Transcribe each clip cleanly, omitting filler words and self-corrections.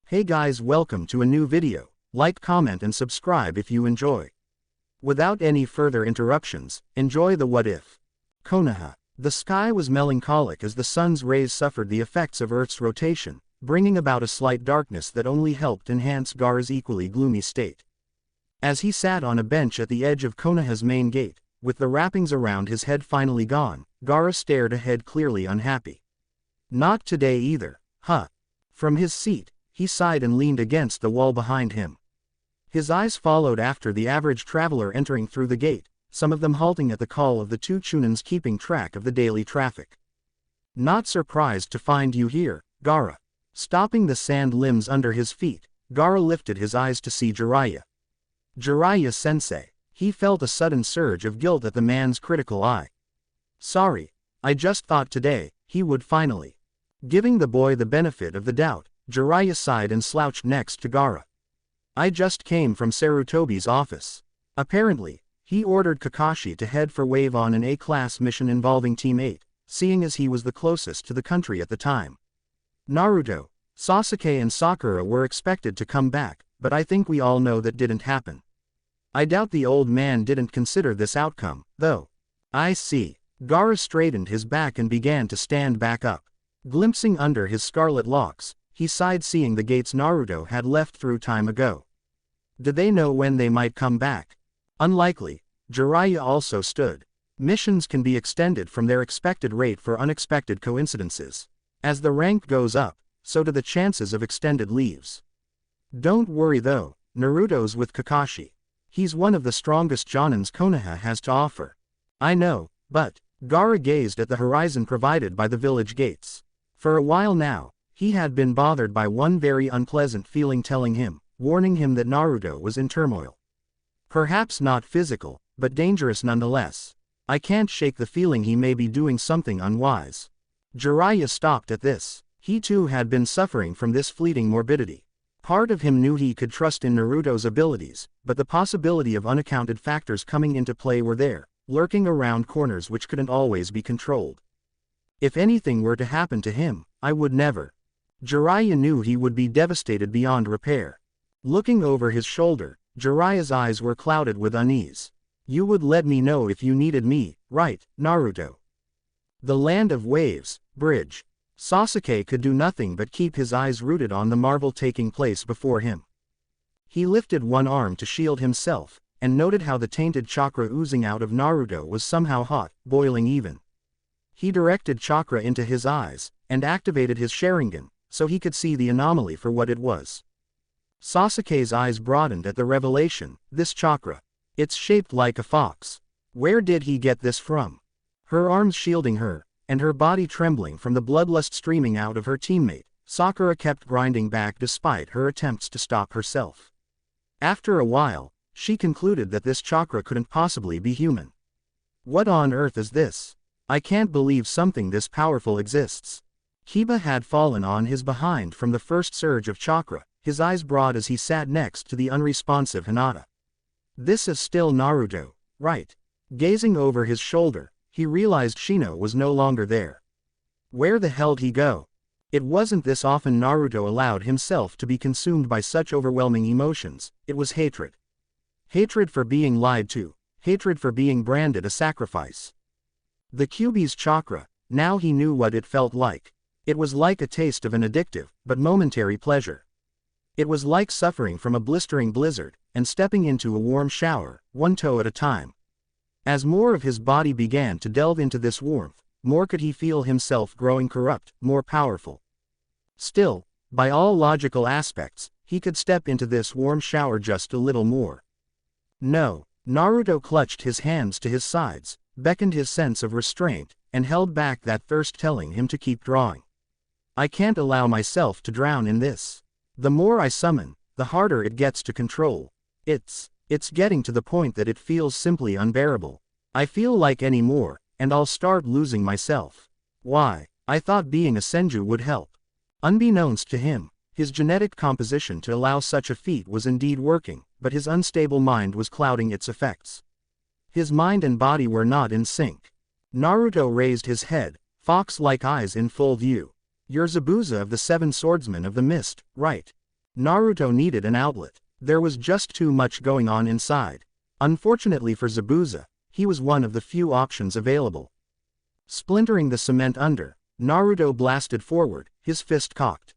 Hey guys, welcome to a new video. Like, comment and subscribe if you enjoy. Without any further interruptions, enjoy the what if. Konoha. The sky was melancholic as the sun's rays suffered the effects of Earth's rotation, bringing about a slight darkness that only helped enhance Gaara's equally gloomy state. As he sat on a bench at the edge of Konoha's main gate, with the wrappings around his head finally gone, Gaara stared ahead clearly unhappy. Not today either, huh? From his seat, he sighed and leaned against the wall behind him. His eyes followed after the average traveler entering through the gate, some of them halting at the call of the two Chunins keeping track of the daily traffic. Not surprised to find you here, Gaara. Stopping the sand limbs under his feet, Gaara lifted his eyes to see Jiraiya. Jiraiya-sensei. He felt a sudden surge of guilt at the man's critical eye. Sorry, I just thought today, he would finally. Giving the boy the benefit of the doubt, Jiraiya sighed and slouched next to Gaara. I just came from Sarutobi's office. Apparently, he ordered Kakashi to head for Wave on an A-class mission involving Team 8, seeing as he was the closest to the country at the time. Naruto, Sasuke and Sakura were expected to come back, but I think we all know that didn't happen. I doubt the old man didn't consider this outcome, though. I see. Gaara straightened his back and began to stand back up. Glimpsing under his scarlet locks, he sighed seeing the gates Naruto had left through time ago. Did they know when they might come back? Unlikely. Jiraiya also stood. Missions can be extended from their expected rate for unexpected coincidences. As the rank goes up, so do the chances of extended leaves. Don't worry though, Naruto's with Kakashi. He's one of the strongest Jonins Konoha has to offer. I know, but, Gaara gazed at the horizon provided by the village gates. For a while now, he had been bothered by one very unpleasant feeling warning him that Naruto was in turmoil. Perhaps not physical, but dangerous nonetheless. I can't shake the feeling he may be doing something unwise. Jiraiya stopped at this. He too had been suffering from this fleeting morbidity. Part of him knew he could trust in Naruto's abilities, but the possibility of unaccounted factors coming into play were there, lurking around corners which couldn't always be controlled. If anything were to happen to him, I would never. Jiraiya knew he would be devastated beyond repair. Looking over his shoulder, Jiraiya's eyes were clouded with unease. You would let me know if you needed me, right, Naruto? The land of waves, bridge. Sasuke could do nothing but keep his eyes rooted on the marvel taking place before him. He lifted one arm to shield himself, and noted how the tainted chakra oozing out of Naruto was somehow hot, boiling even. He directed chakra into his eyes, and activated his Sharingan, so he could see the anomaly for what it was. Sasuke's eyes broadened at the revelation, this chakra. It's shaped like a fox. Where did he get this from? Her arms shielding her, and her body trembling from the bloodlust streaming out of her teammate, Sakura kept grinding back despite her attempts to stop herself. After a while, she concluded that this chakra couldn't possibly be human. What on earth is this? I can't believe something this powerful exists. Kiba had fallen on his behind from the first surge of chakra, his eyes broad as he sat next to the unresponsive Hinata. This is still Naruto, right? Gazing over his shoulder, he realized Shino was no longer there. Where the hell'd he go? It wasn't this often Naruto allowed himself to be consumed by such overwhelming emotions, it was hatred. Hatred for being lied to, hatred for being branded a sacrifice. The Kyuubi's chakra, now he knew what it felt like. It was like a taste of an addictive, but momentary pleasure. It was like suffering from a blistering blizzard, and stepping into a warm shower, one toe at a time. As more of his body began to delve into this warmth, more could he feel himself growing corrupt, more powerful. Still, by all logical aspects, he could step into this warm shower just a little more. No, Naruto clutched his hands to his sides, beckoned his sense of restraint, and held back that thirst telling him to keep drawing. I can't allow myself to drown in this. The more I summon, the harder it gets to control. It's getting to the point that it feels simply unbearable. I feel like any more, and I'll start losing myself. Why, I thought being a Senju would help. Unbeknownst to him, his genetic composition to allow such a feat was indeed working, but his unstable mind was clouding its effects. His mind and body were not in sync. Naruto raised his head, fox-like eyes in full view. You're Zabuza of the Seven Swordsmen of the Mist, right? Naruto needed an outlet. There was just too much going on inside. Unfortunately for Zabuza, he was one of the few options available. Splintering the cement under, Naruto blasted forward, his fist cocked.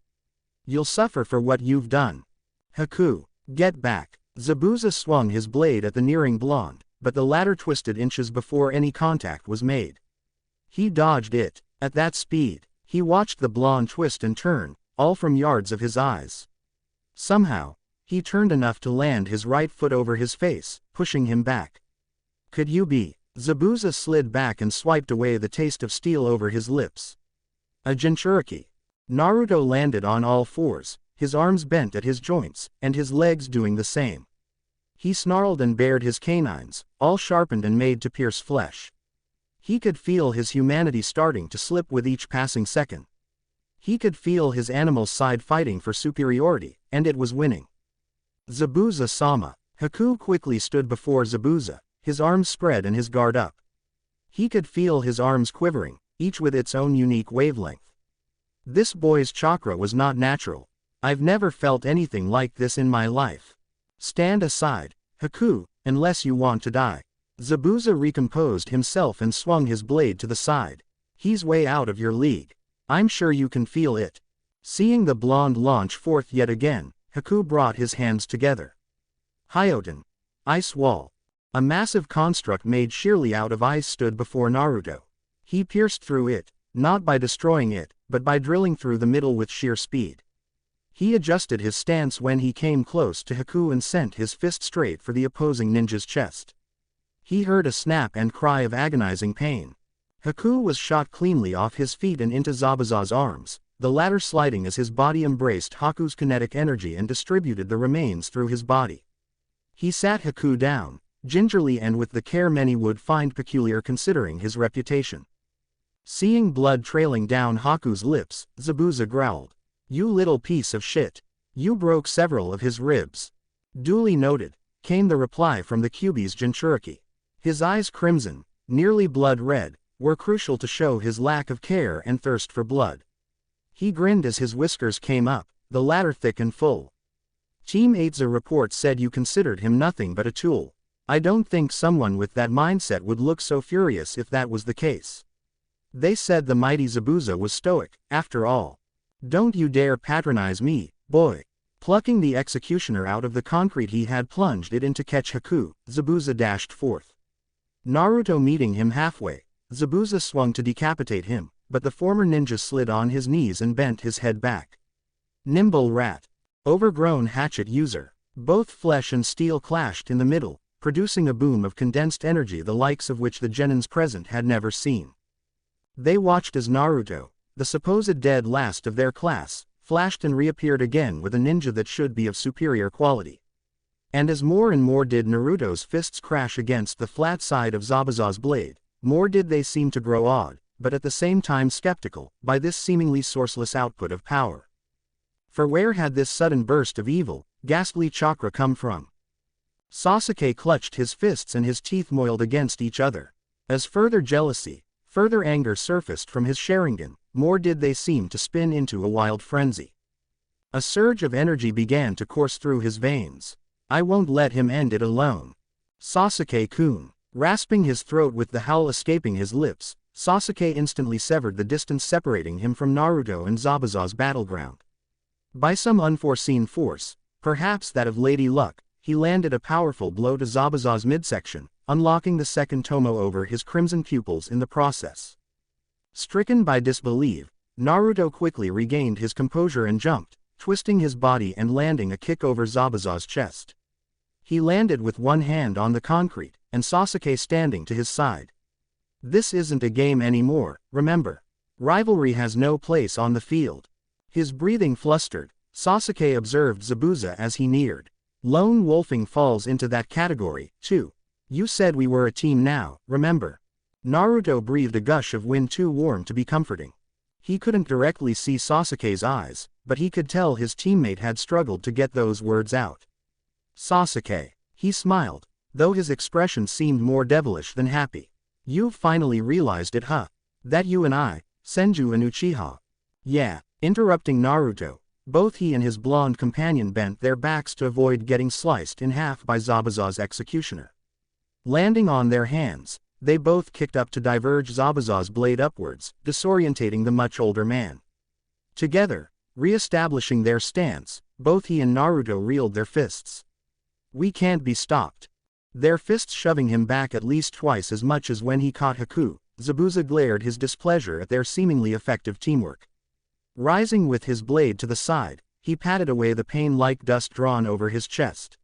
You'll suffer for what you've done. Haku, get back. Zabuza swung his blade at the nearing blonde, but the latter twisted inches before any contact was made. He dodged it. At that speed, he watched the blonde twist and turn, all from yards of his eyes. Somehow, he turned enough to land his right foot over his face, pushing him back. Could you be? Zabuza slid back and swiped away the taste of steel over his lips. A Jinchuriki. Naruto landed on all fours, his arms bent at his joints, and his legs doing the same. He snarled and bared his canines, all sharpened and made to pierce flesh. He could feel his humanity starting to slip with each passing second. He could feel his animal side fighting for superiority, and it was winning. Zabuza-sama. Haku quickly stood before Zabuza, his arms spread and his guard up. He could feel his arms quivering, each with its own unique wavelength. This boy's chakra was not natural. I've never felt anything like this in my life. Stand aside, Haku, unless you want to die. Zabuza recomposed himself and swung his blade to the side. He's way out of your league. I'm sure you can feel it. Seeing the blonde launch forth yet again, Haku brought his hands together. Hyoten. Ice wall. A massive construct made sheerly out of ice stood before Naruto. He pierced through it, not by destroying it, but by drilling through the middle with sheer speed. He adjusted his stance when he came close to Haku and sent his fist straight for the opposing ninja's chest. He heard a snap and cry of agonizing pain. Haku was shot cleanly off his feet and into Zabuza's arms, the latter sliding as his body embraced Haku's kinetic energy and distributed the remains through his body. He sat Haku down, gingerly and with the care many would find peculiar considering his reputation. Seeing blood trailing down Haku's lips, Zabuza growled. You little piece of shit. You broke several of his ribs. Duly noted, came the reply from the Kyuubi's Jinchuriki. His eyes crimson, nearly blood red, were crucial to show his lack of care and thirst for blood. He grinned as his whiskers came up, the latter thick and full. Team 8's report said you considered him nothing but a tool. I don't think someone with that mindset would look so furious if that was the case. They said the mighty Zabuza was stoic, after all. Don't you dare patronize me, boy. Plucking the executioner out of the concrete he had plunged it in to catch Haku, Zabuza dashed forth. Naruto meeting him halfway, Zabuza swung to decapitate him, but the former ninja slid on his knees and bent his head back. Nimble rat. Overgrown hatchet user. Both flesh and steel clashed in the middle, producing a boom of condensed energy the likes of which the genins present had never seen. They watched as Naruto, the supposed dead last of their class, flashed and reappeared again with a ninja that should be of superior quality. And as more and more did Naruto's fists crash against the flat side of Zabuza's blade, more did they seem to grow awed, but at the same time skeptical, by this seemingly sourceless output of power. For where had this sudden burst of evil, ghastly chakra come from? Sasuke clutched his fists and his teeth moiled against each other. As further jealousy, further anger surfaced from his Sharingan, more did they seem to spin into a wild frenzy. A surge of energy began to course through his veins. I won't let him end it alone. Sasuke-kun. Rasping his throat with the howl escaping his lips, Sasuke instantly severed the distance separating him from Naruto and Zabuza's battleground. By some unforeseen force, perhaps that of Lady Luck, he landed a powerful blow to Zabuza's midsection, unlocking the second tomo over his crimson pupils in the process. Stricken by disbelief, Naruto quickly regained his composure and jumped, twisting his body and landing a kick over Zabuza's chest. He landed with one hand on the concrete, and Sasuke standing to his side. This isn't a game anymore, remember. Rivalry has no place on the field. His breathing flustered, Sasuke observed Zabuza as he neared. Lone wolfing falls into that category, too. You said we were a team now, remember? Naruto breathed a gush of wind too warm to be comforting. He couldn't directly see Sasuke's eyes, but he could tell his teammate had struggled to get those words out. Sasuke. He smiled, though his expression seemed more devilish than happy. You've finally realized it, huh? That you and I, Senju and Uchiha. Yeah. Interrupting Naruto, Both he and his blonde companion bent their backs to avoid getting sliced in half by Zabuza's executioner. Landing on their hands, they both kicked up to diverge Zabuza's blade upwards, disorientating the much older man. Together, re-establishing their stance, both he and Naruto reeled their fists. "We can't be stopped." Their fists shoving him back at least twice as much as when he caught Haku, Zabuza glared his displeasure at their seemingly effective teamwork. Rising with his blade to the side, he patted away the pain like dust drawn over his chest.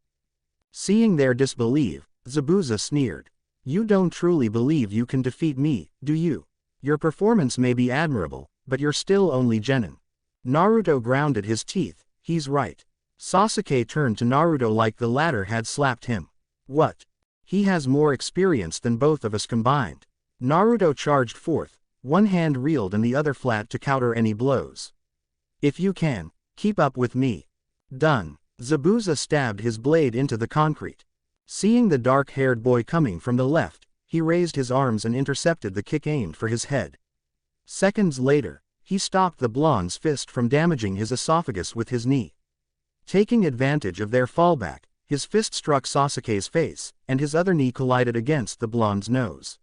Seeing their disbelief, Zabuza sneered. "You don't truly believe you can defeat me, do you? Your performance may be admirable, but you're still only genin." Naruto grounded his teeth. "He's right." Sasuke turned to Naruto like the latter had slapped him. "What? He has more experience than both of us combined." Naruto charged forth, one hand reeled and the other flat to counter any blows. "If you can, keep up with me." "Done." Zabuza stabbed his blade into the concrete. Seeing the dark-haired boy coming from the left, he raised his arms and intercepted the kick aimed for his head. Seconds later, he stopped the blonde's fist from damaging his esophagus with his knee. Taking advantage of their fallback, his fist struck Sasuke's face, and his other knee collided against the blonde's nose.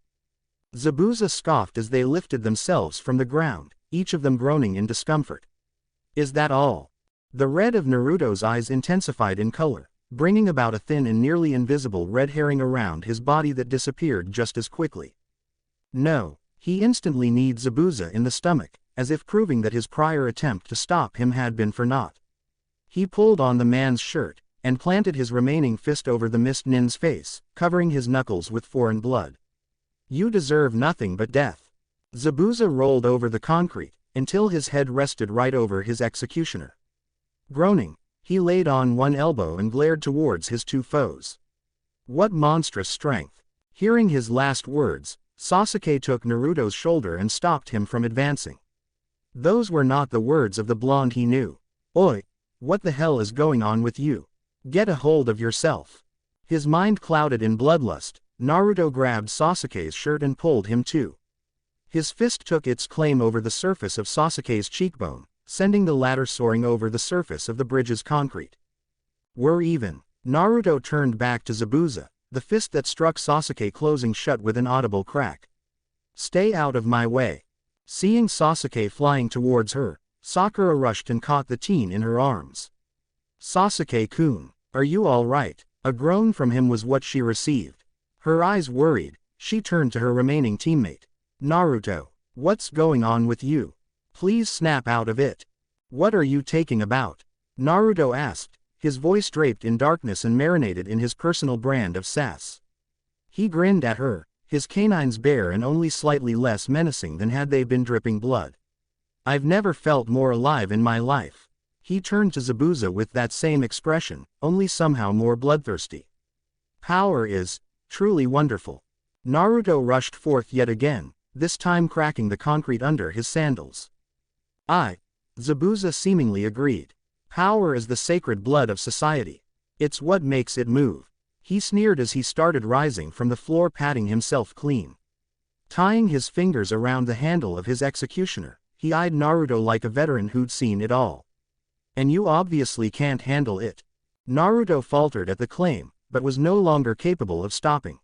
Zabuza scoffed as they lifted themselves from the ground, each of them groaning in discomfort. "Is that all?" The red of Naruto's eyes intensified in color, bringing about a thin and nearly invisible red herring around his body that disappeared just as quickly. "No." He instantly kneed Zabuza in the stomach, as if proving that his prior attempt to stop him had been for naught. He pulled on the man's shirt, and planted his remaining fist over the missed nin's face, covering his knuckles with foreign blood. "You deserve nothing but death." Zabuza rolled over the concrete, until his head rested right over his executioner. Groaning, he laid on one elbow and glared towards his two foes. What monstrous strength! Hearing his last words, Sasuke took Naruto's shoulder and stopped him from advancing. Those were not the words of the blonde he knew. "Oi! What the hell is going on with you? Get a hold of yourself." His mind clouded in bloodlust, Naruto grabbed Sasuke's shirt and pulled him too. His fist took its claim over the surface of Sasuke's cheekbone, sending the latter soaring over the surface of the bridge's concrete. "We're even." Naruto turned back to Zabuza, the fist that struck Sasuke closing shut with an audible crack. "Stay out of my way." Seeing Sasuke flying towards her, Sakura rushed and caught the teen in her arms. "Sasuke-kun, are you all right?" A groan from him was what she received. Her eyes worried, she turned to her remaining teammate. "Naruto, what's going on with you? Please snap out of it. What are you taking about?" Naruto asked, his voice draped in darkness and marinated in his personal brand of sass. He grinned at her, his canines bare and only slightly less menacing than had they been dripping blood. "I've never felt more alive in my life." He turned to Zabuza with that same expression, only somehow more bloodthirsty. "Power is truly wonderful." Naruto rushed forth yet again, this time cracking the concrete under his sandals. Zabuza seemingly agreed. "Power is the sacred blood of society. It's what makes it move." He sneered as he started rising from the floor, patting himself clean. Tying his fingers around the handle of his executioner, he eyed Naruto like a veteran who'd seen it all. "And you obviously can't handle it." Naruto faltered at the claim, but was no longer capable of stopping.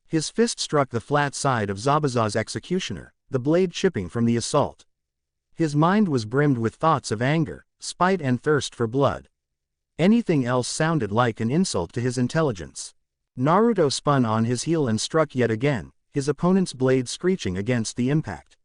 His fist struck the flat side of Zabuza's executioner, the blade chipping from the assault. His mind was brimmed with thoughts of anger, spite and thirst for blood. Anything else sounded like an insult to his intelligence. Naruto spun on his heel and struck yet again, his opponent's blade screeching against the impact.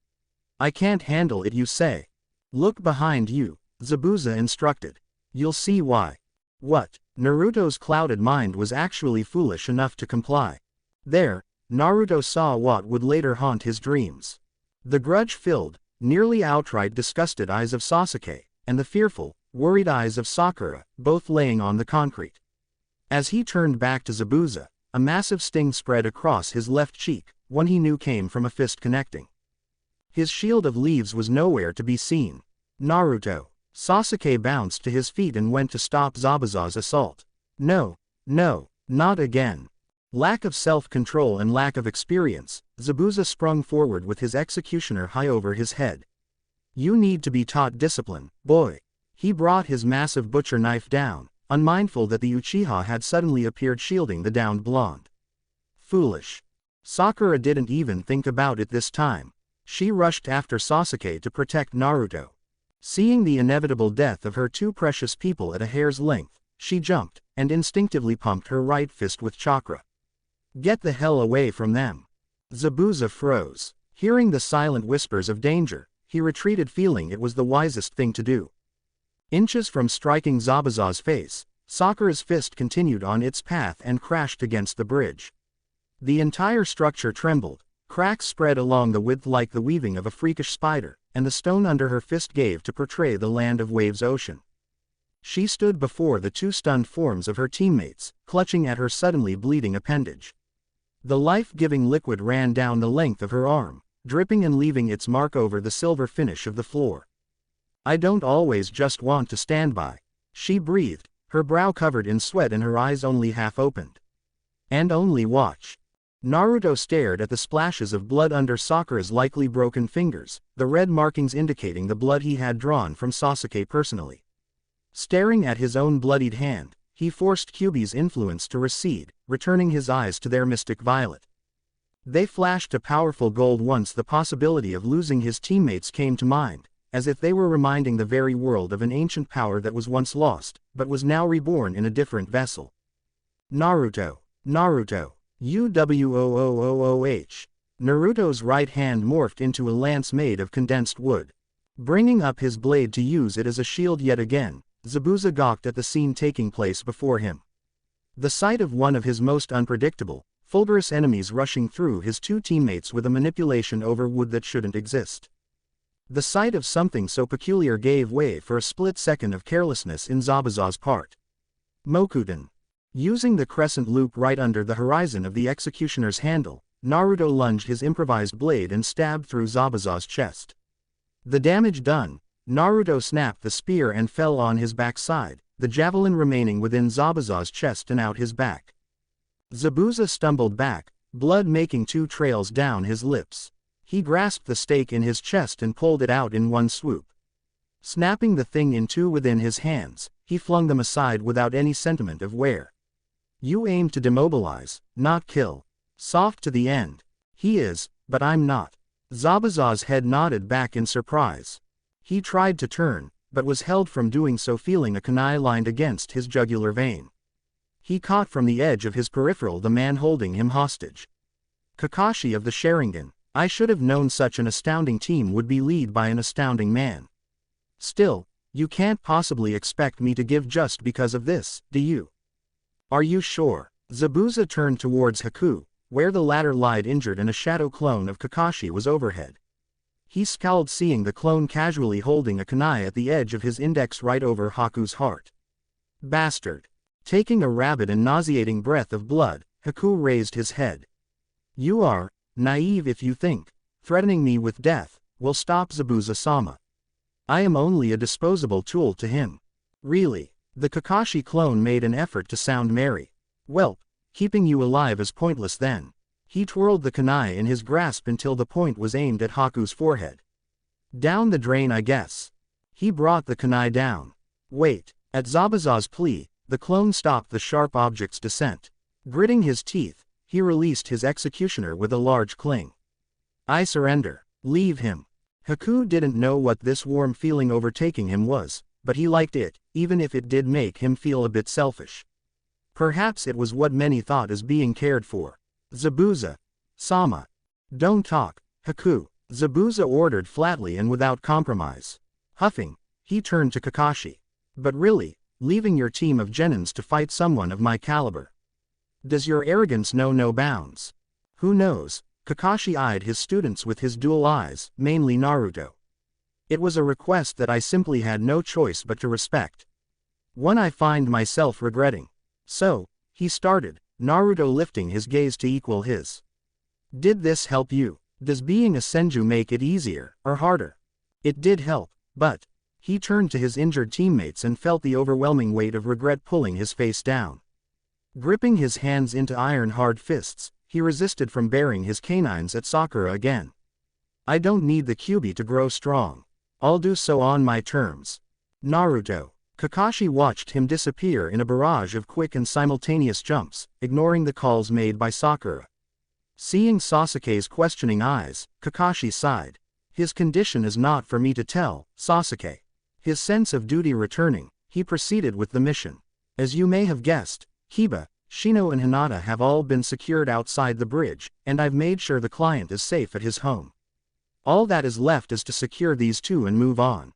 "I can't handle it, you say? Look behind you," Zabuza instructed. "You'll see why." What? Naruto's clouded mind was actually foolish enough to comply. There, Naruto saw what would later haunt his dreams. The grudge-filled, nearly outright disgusted eyes of Sasuke, and the fearful, worried eyes of Sakura, both laying on the concrete. As he turned back to Zabuza, a massive sting spread across his left cheek, one he knew came from a fist connecting. His shield of leaves was nowhere to be seen. "Naruto." Sasuke bounced to his feet and went to stop Zabuza's assault. No, not again." Lack of self-control and lack of experience, Zabuza sprung forward with his executioner high over his head. "You need to be taught discipline, boy." He brought his massive butcher knife down, unmindful that the Uchiha had suddenly appeared shielding the downed blonde. Foolish. Sakura didn't even think about it this time. She rushed after Sasuke to protect Naruto. Seeing the inevitable death of her two precious people at a hair's length, she jumped, and instinctively pumped her right fist with chakra. Get the hell away from them. Zabuza froze. Hearing the silent whispers of danger, he retreated feeling it was the wisest thing to do. Inches from striking Zabuza's face, Sakura's fist continued on its path and crashed against the bridge. The entire structure trembled, cracks spread along the width like the weaving of a freakish spider, and the stone under her fist gave to portray the land of waves ocean. She stood before the two stunned forms of her teammates, clutching at her suddenly bleeding appendage. The life-giving liquid ran down the length of her arm, dripping and leaving its mark over the silver finish of the floor. I don't always just want to stand by, she breathed, her brow covered in sweat and her eyes only half opened. And only watch. Naruto stared at the splashes of blood under Sakura's likely broken fingers, the red markings indicating the blood he had drawn from Sasuke personally. Staring at his own bloodied hand, he forced Kyuubi's influence to recede, returning his eyes to their mystic violet. They flashed a powerful gold once the possibility of losing his teammates came to mind, as if they were reminding the very world of an ancient power that was once lost, but was now reborn in a different vessel. Naruto. Naruto. UWOOOOH. Naruto's right hand morphed into a lance made of condensed wood. Bringing up his blade to use it as a shield yet again, Zabuza gawked at the scene taking place before him. The sight of one of his most unpredictable, fulgurous enemies rushing through his two teammates with a manipulation over wood that shouldn't exist. The sight of something so peculiar gave way for a split second of carelessness in Zabuza's part. Mokuden. Using the crescent loop right under the horizon of the executioner's handle, Naruto lunged his improvised blade and stabbed through Zabuza's chest. The damage done, Naruto snapped the spear and fell on his backside, the javelin remaining within Zabuza's chest and out his back. Zabuza stumbled back, blood making two trails down his lips. He grasped the stake in his chest and pulled it out in one swoop. Snapping the thing in two within his hands, he flung them aside without any sentiment of where. You aim to demobilize, not kill. Soft to the end. He is, but I'm not. Zabuza's head nodded back in surprise. He tried to turn, but was held from doing so feeling a kunai lined against his jugular vein. He caught from the edge of his peripheral the man holding him hostage. Kakashi of the Sharingan. I should have known such an astounding team would be led by an astounding man. Still, you can't possibly expect me to give just because of this, do you? Are you sure? Zabuza turned towards Haku, where the latter lied injured and a shadow clone of Kakashi was overhead. He scowled seeing the clone casually holding a kunai at the edge of his index right over Haku's heart. Bastard. Taking a rapid and nauseating breath of blood, Haku raised his head. You are naive if you think threatening me with death will stop Zabuza-sama. I am only a disposable tool to him. Really? The Kakashi clone made an effort to sound merry. Welp, keeping you alive is pointless then. He twirled the kunai in his grasp until the point was aimed at Haku's forehead. Down the drain I guess. He brought the kunai down. Wait. At Zabuza's plea, the clone stopped the sharp object's descent. Gritting his teeth, he released his executioner with a large cling. I surrender. Leave him. Haku didn't know what this warm feeling overtaking him was, but he liked it, even if it did make him feel a bit selfish. Perhaps it was what many thought as being cared for. Zabuza-sama. Don't talk, Haku, Zabuza ordered flatly and without compromise. Huffing, he turned to Kakashi. But really, leaving your team of genins to fight someone of my caliber. Does your arrogance know no bounds? Who knows? Kakashi eyed his students with his dual eyes, mainly Naruto. It was a request that I simply had no choice but to respect. One I find myself regretting. So, he started, Naruto lifting his gaze to equal his. Did this help you? Does being a Senju make it easier, or harder? It did help, but... He turned to his injured teammates and felt the overwhelming weight of regret pulling his face down. Gripping his hands into iron-hard fists, he resisted from baring his canines at Sakura again. I don't need the Kyuubi to grow strong. I'll do so on my terms. Naruto. Kakashi watched him disappear in a barrage of quick and simultaneous jumps, ignoring the calls made by Sakura. Seeing Sasuke's questioning eyes, Kakashi sighed. His condition is not for me to tell, Sasuke. His sense of duty returning, he proceeded with the mission. As you may have guessed, Kiba, Shino and Hinata have all been secured outside the bridge, and I've made sure the client is safe at his home. All that is left is to secure these two and move on.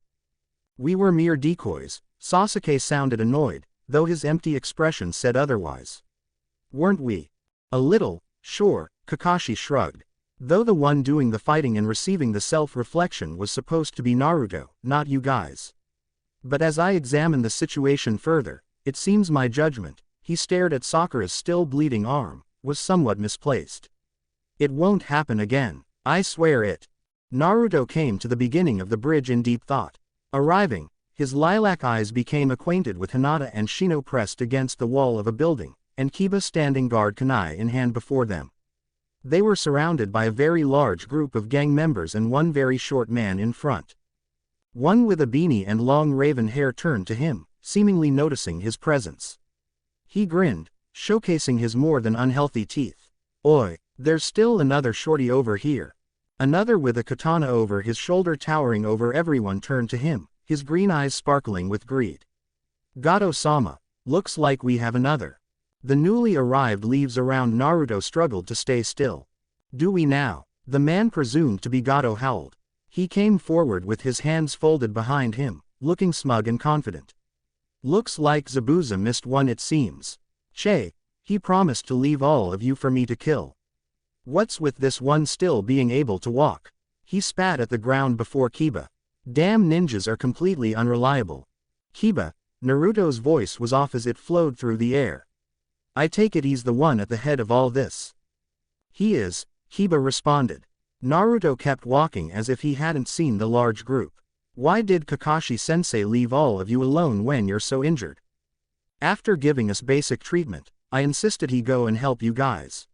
We were mere decoys. Sasuke sounded annoyed, though his empty expression said otherwise. Weren't we? A little, sure, Kakashi shrugged. Though the one doing the fighting and receiving the self-reflection was supposed to be Naruto, not you guys. But as I examine the situation further, it seems my judgment, he stared at Sakura's still bleeding arm, was somewhat misplaced. It won't happen again, I swear it. Naruto came to the beginning of the bridge in deep thought. Arriving, his lilac eyes became acquainted with Hinata and Shino pressed against the wall of a building, and Kiba standing guard kunai in hand before them. They were surrounded by a very large group of gang members and one very short man in front. One with a beanie and long raven hair turned to him, seemingly noticing his presence. He grinned, showcasing his more than unhealthy teeth. Oi, there's still another shorty over here. Another with a katana over his shoulder towering over everyone turned to him, his green eyes sparkling with greed. Gato-sama, looks like we have another. The newly arrived leaves around Naruto struggled to stay still. Do we now? The man presumed to be Gato howled. He came forward with his hands folded behind him, looking smug and confident. Looks like Zabuza missed one it seems. Che, he promised to leave all of you for me to kill. What's with this one still being able to walk? He spat at the ground before Kiba. Damn ninjas are completely unreliable. Kiba, Naruto's voice was off as it flowed through the air. I take it he's the one at the head of all this. He is, Kiba responded. Naruto kept walking as if he hadn't seen the large group. Why did Kakashi-sensei leave all of you alone when you're so injured? After giving us basic treatment, I insisted he go and help you guys.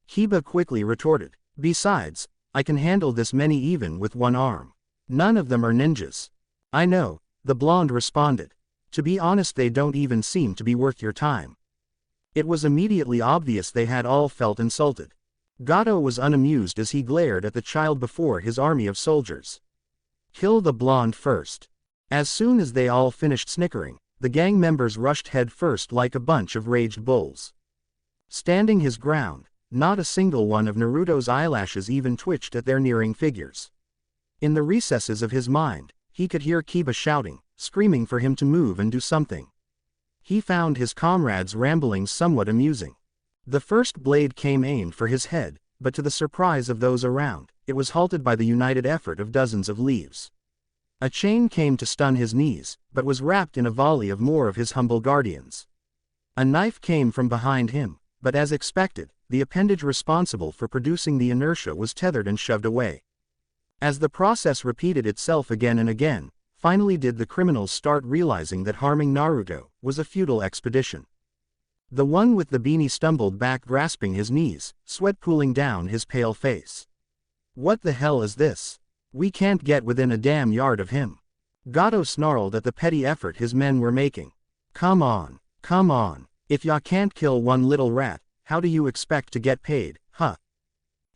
Kiba quickly retorted. Besides, I can handle this many even with one arm. None of them are ninjas. I know, the blonde responded. To be honest, they don't even seem to be worth your time. It was immediately obvious they had all felt insulted. Gato was unamused as he glared at the child before his army of soldiers. Kill the blonde first. As soon as they all finished snickering, the gang members rushed head first like a bunch of raged bulls. Standing his ground, not a single one of Naruto's eyelashes even twitched at their nearing figures. In the recesses of his mind, he could hear Kiba shouting, screaming for him to move and do something. He found his comrades' ramblings somewhat amusing. The first blade came aimed for his head, but to the surprise of those around, it was halted by the united effort of dozens of leaves. A chain came to stun his knees, but was wrapped in a volley of more of his humble guardians. A knife came from behind him, but as expected, the appendage responsible for producing the inertia was tethered and shoved away. As the process repeated itself again and again, finally did the criminals start realizing that harming Naruto was a futile expedition. The one with the beanie stumbled back grasping his knees, sweat pooling down his pale face. What the hell is this? We can't get within a damn yard of him. Gato snarled at the petty effort his men were making. Come on, come on. If ya can't kill one little rat, how do you expect to get paid, huh?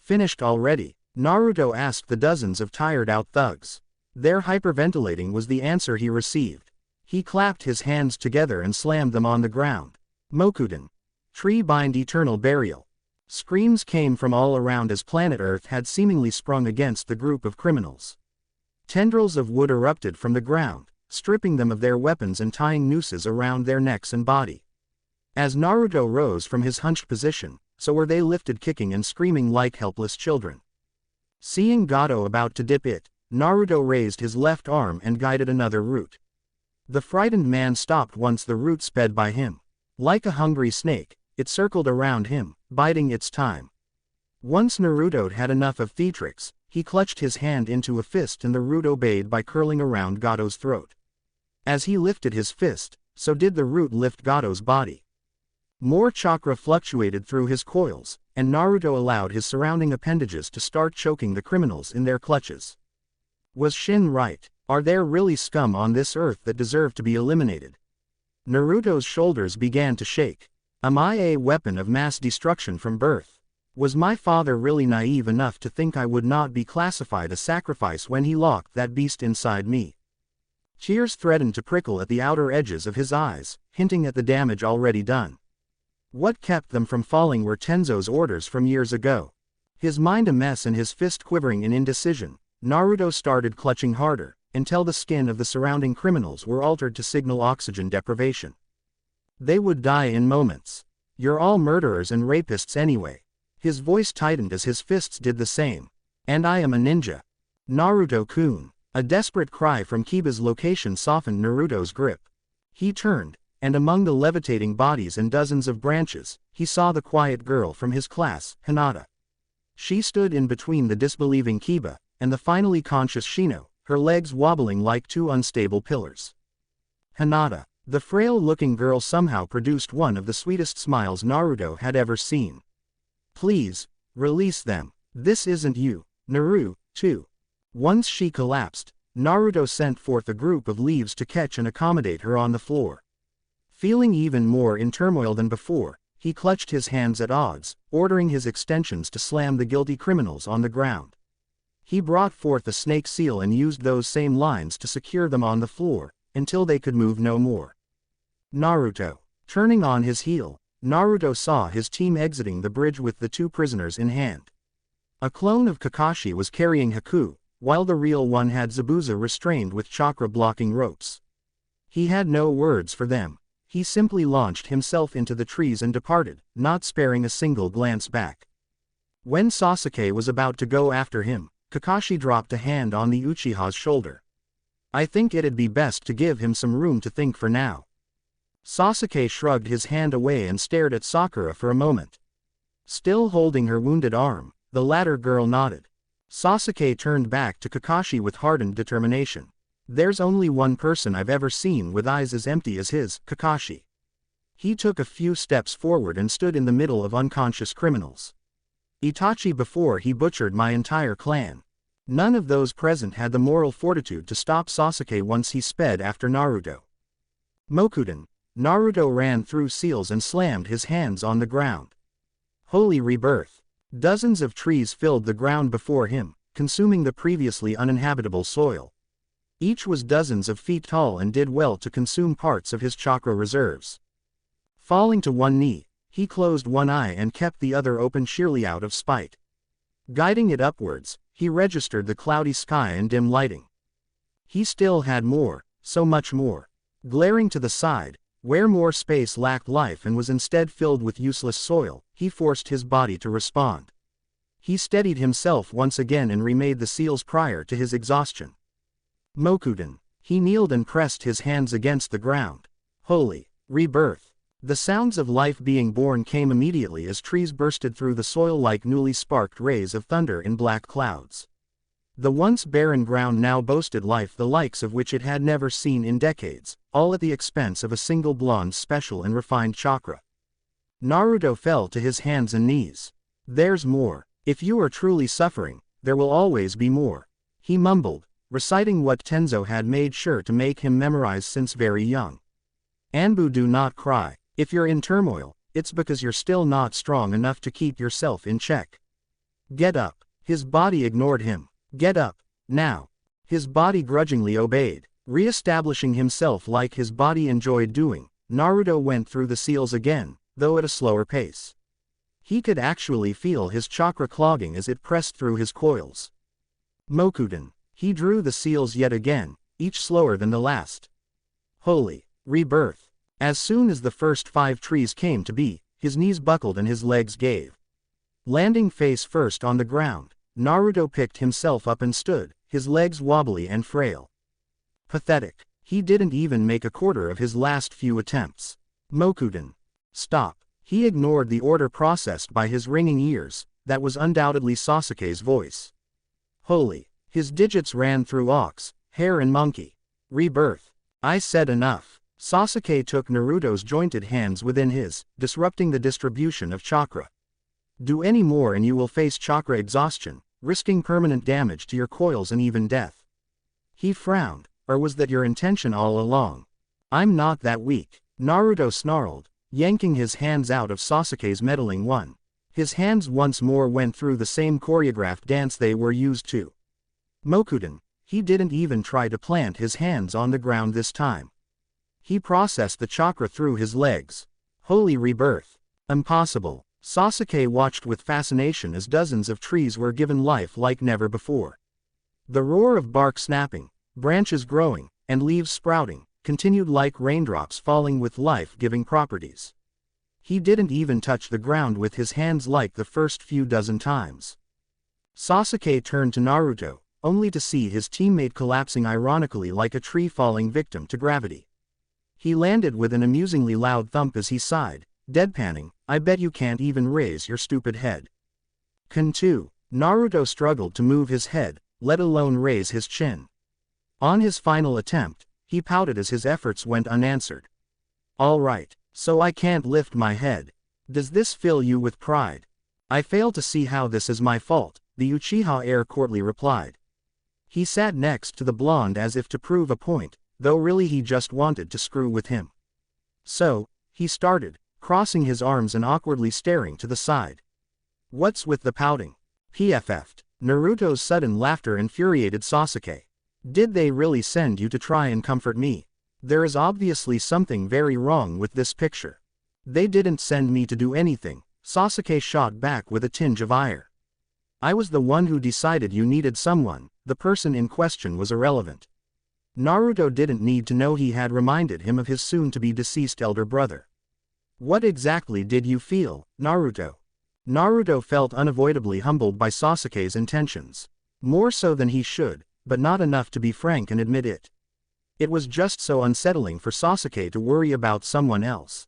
Finished already? Naruto asked the dozens of tired-out thugs. Their hyperventilating was the answer he received. He clapped his hands together and slammed them on the ground. Mokuden. Tree bind eternal burial. Screams came from all around as planet Earth had seemingly sprung against the group of criminals. Tendrils of wood erupted from the ground, stripping them of their weapons and tying nooses around their necks and body. As Naruto rose from his hunched position, so were they lifted kicking and screaming like helpless children. Seeing Gato about to dip it, Naruto raised his left arm and guided another root. The frightened man stopped once the root sped by him. Like a hungry snake, it circled around him, biding its time. Once Naruto had enough of theatrics, he clutched his hand into a fist and the root obeyed by curling around Gato's throat. As he lifted his fist, so did the root lift Gato's body. More chakra fluctuated through his coils, and Naruto allowed his surrounding appendages to start choking the criminals in their clutches. Was Shin right? Are there really scum on this earth that deserve to be eliminated? Naruto's shoulders began to shake. Am I a weapon of mass destruction from birth? Was my father really naive enough to think I would not be classified a sacrifice when he locked that beast inside me? Tears threatened to prickle at the outer edges of his eyes, hinting at the damage already done. What kept them from falling were Tenzo's orders from years ago. His mind a mess and his fist quivering in indecision, Naruto started clutching harder, until the skin of the surrounding criminals were altered to signal oxygen deprivation. They would die in moments. You're all murderers and rapists anyway. His voice tightened as his fists did the same. And I am a ninja. Naruto-kun. A desperate cry from Kiba's location softened Naruto's grip. He turned, and among the levitating bodies and dozens of branches, he saw the quiet girl from his class, Hinata. She stood in between the disbelieving Kiba and the finally conscious Shino, her legs wobbling like two unstable pillars. Hinata, the frail-looking girl, somehow produced one of the sweetest smiles Naruto had ever seen. Please, release them. This isn't you, Naruto. Once she collapsed, Naruto sent forth a group of leaves to catch and accommodate her on the floor. Feeling even more in turmoil than before, he clutched his hands at odds, ordering his extensions to slam the guilty criminals on the ground. He brought forth a snake seal and used those same lines to secure them on the floor, until they could move no more. Naruto. Turning on his heel, Naruto saw his team exiting the bridge with the two prisoners in hand. A clone of Kakashi was carrying Haku, while the real one had Zabuza restrained with chakra-blocking ropes. He had no words for them. He simply launched himself into the trees and departed, not sparing a single glance back. When Sasuke was about to go after him, Kakashi dropped a hand on the Uchiha's shoulder. I think it'd be best to give him some room to think for now. Sasuke shrugged his hand away and stared at Sakura for a moment. Still holding her wounded arm, the latter girl nodded. Sasuke turned back to Kakashi with hardened determination. There's only one person I've ever seen with eyes as empty as his, Kakashi. He took a few steps forward and stood in the middle of unconscious criminals. Itachi, before he butchered my entire clan. None of those present had the moral fortitude to stop Sasuke once he sped after Naruto. Mokuden. Naruto ran through seals and slammed his hands on the ground. Holy rebirth. Dozens of trees filled the ground before him, consuming the previously uninhabitable soil. Each was dozens of feet tall and did well to consume parts of his chakra reserves. Falling to one knee, he closed one eye and kept the other open sheerly out of spite. Guiding it upwards, he registered the cloudy sky and dim lighting. He still had more, so much more. Glaring to the side, where more space lacked life and was instead filled with useless soil, he forced his body to respond. He steadied himself once again and remade the seals prior to his exhaustion. Mokuden. He kneeled and pressed his hands against the ground. Holy rebirth. The sounds of life being born came immediately as trees bursted through the soil like newly sparked rays of thunder in black clouds. The once barren ground now boasted life the likes of which it had never seen in decades, all at the expense of a single blonde special and refined chakra. Naruto fell to his hands and knees. There's more. If you are truly suffering, there will always be more. He mumbled, reciting what Tenzo had made sure to make him memorize since very young. Anbu, do not cry. If you're in turmoil, it's because you're still not strong enough to keep yourself in check. Get up. His body ignored him. Get up, now. His body grudgingly obeyed. Re-establishing himself like his body enjoyed doing, Naruto went through the seals again, though at a slower pace. He could actually feel his chakra clogging as it pressed through his coils. Mokuden. He drew the seals yet again, each slower than the last. Holy rebirth. As soon as the first 5 trees came to be, his knees buckled and his legs gave. Landing face first on the ground, Naruto picked himself up and stood, his legs wobbly and frail. Pathetic. He didn't even make a quarter of his last few attempts. Mokuden. Stop. He ignored the order processed by his ringing ears, that was undoubtedly Sasuke's voice. Holy. His digits ran through ox, hare and monkey. Rebirth. I said enough. Sasuke took Naruto's jointed hands within his, disrupting the distribution of chakra. Do any more and you will face chakra exhaustion, risking permanent damage to your coils and even death. He frowned. Or was that your intention all along? I'm not that weak. Naruto snarled, yanking his hands out of Sasuke's meddling one. His hands once more went through the same choreographed dance they were used to. Mokuden. He didn't even try to plant his hands on the ground this time. He processed the chakra through his legs. Holy rebirth. Impossible. Sasuke watched with fascination as dozens of trees were given life like never before. The roar of bark snapping, branches growing, and leaves sprouting, continued like raindrops falling with life-giving properties. He didn't even touch the ground with his hands like the first few dozen times. Sasuke turned to Naruto, only to see his teammate collapsing ironically like a tree falling victim to gravity. He landed with an amusingly loud thump as he sighed, deadpanning, I bet you can't even raise your stupid head. Kuntu. Naruto struggled to move his head, let alone raise his chin. On his final attempt, he pouted as his efforts went unanswered. All right, so I can't lift my head. Does this fill you with pride? I fail to see how this is my fault, the Uchiha heir courtly replied. He sat next to the blonde as if to prove a point, though really he just wanted to screw with him. So, he started, crossing his arms and awkwardly staring to the side. What's with the pouting? PFF'd. Naruto's sudden laughter infuriated Sasuke. Did they really send you to try and comfort me? There is obviously something very wrong with this picture. They didn't send me to do anything, Sasuke shot back with a tinge of ire. I was the one who decided you needed someone, the person in question was irrelevant. Naruto didn't need to know he had reminded him of his soon-to-be deceased elder brother. What exactly did you feel, Naruto? Naruto felt unavoidably humbled by Sasuke's intentions. More so than he should, but not enough to be frank and admit it. It was just so unsettling for Sasuke to worry about someone else.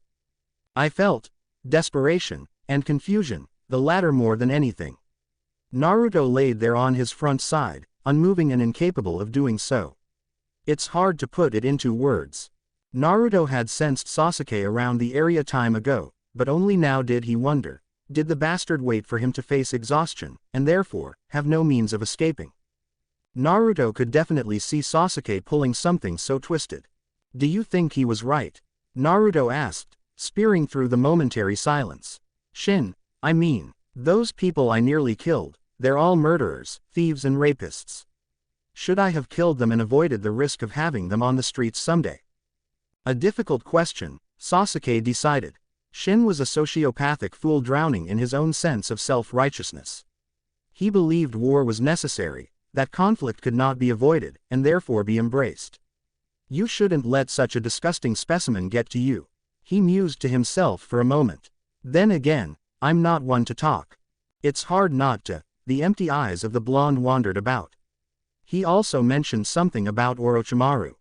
I felt desperation and confusion, the latter more than anything. Naruto laid there on his front side, unmoving and incapable of doing so. It's hard to put it into words. Naruto had sensed Sasuke around the area time ago, but only now did he wonder, did the bastard wait for him to face exhaustion, and therefore, have no means of escaping? Naruto could definitely see Sasuke pulling something so twisted. Do you think he was right? Naruto asked, spearing through the momentary silence. I mean, those people I nearly killed, they're all murderers, thieves and rapists. Should I have killed them and avoided the risk of having them on the streets someday? A difficult question, Sasuke decided. Shin was a sociopathic fool drowning in his own sense of self-righteousness. He believed war was necessary, that conflict could not be avoided, and therefore be embraced. You shouldn't let such a disgusting specimen get to you. He mused to himself for a moment. Then again, I'm not one to talk. It's hard not to. The empty eyes of the blonde wandered about. He also mentioned something about Orochimaru.